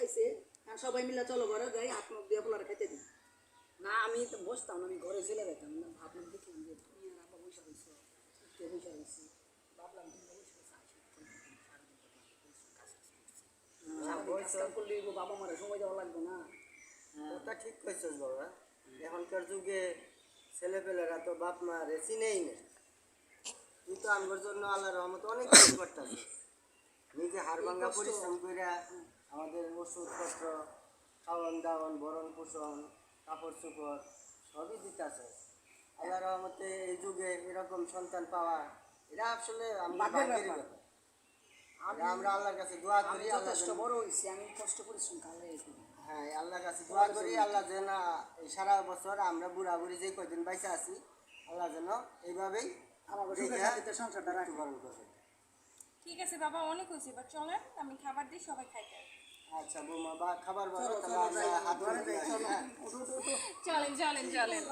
খাইছে আর সবাই মিলে চলো ঘরে যাই হাত মুখ দিয়ে পোলারে খাইতে দিই। না আমি তো বসতাম না, আমি ঘরে চলে যেতাম না, ভাবলাম দেখলাম যে তুমি আর আব্বা বসে রয়েছো, উঠতে বসে রয়েছি, ভাবলাম তুমি বসে রয়েছো কাজ করলে বাবা মারা সময় দেওয়া লাগবে না। কথা ঠিক কইছস বাবা। এখনকার যুগে ছেলেপেলেরা তো বাপ মা রে চিনেই না। তুই তো আমার জন্য আল্লাহর রহমতে অনেক কিছু করতেছিস। নিজে হাড় ভাঙ্গা পরিশ্রম কইরা আমাদের ওষুধপত্র, খাওয়ান দাওয়ান, ভরণ পোষণ, কাপড় চোপড় সবই দিতেছে। আল্লাহর রহমতে এই যুগে এরকম সন্তান পাওয়া এটা আসলে আমরা ভাগ্যেরই ব্যাপার। আমরা আল্লাহর কাছে দোয়া করি, আল্লাহ যথেষ্ট বড় হয়েছি, আমি কষ্ট পরিশ্রম কালে হ্যাঁ আল্লাহর কাছে দোয়া করি, আল্লাহ যেন এই সারা বছর আমরা বুড়া বুড়ি যে কয়দিন বাইসা আছি আল্লাহ যেন এইভাবেই আমাকে সুখে শান্তিতে সংসারটা রাখি। মৃত্যুবরণ করে। ঠিক আছে বাবা, অনেক হয়েছে, এবার চলেন আমি খাবার দিই, সবাই খাইতে আসবে। আচ্ছা বৌমা বা খাবার বলো চলো তাহলে চলো আমরা যাই হাত ঘরে ধরে যাই যাই, চলো হ্যাঁ। উঠো উঠো উঠো। চলেন চলেন চলেন।